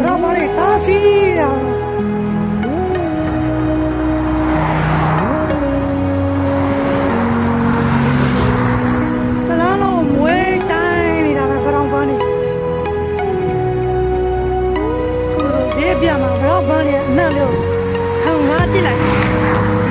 တော့ဘာလဲတားစီတာတလားလုံးမွေးချိုင်းနေတာပဲဘရောင်းပန်းနေကိုယ်တို့ဈေးပြမှာဘရောင်းပန်းနေအနှံ့လို့ထောင်ငါကြည့်လိုက်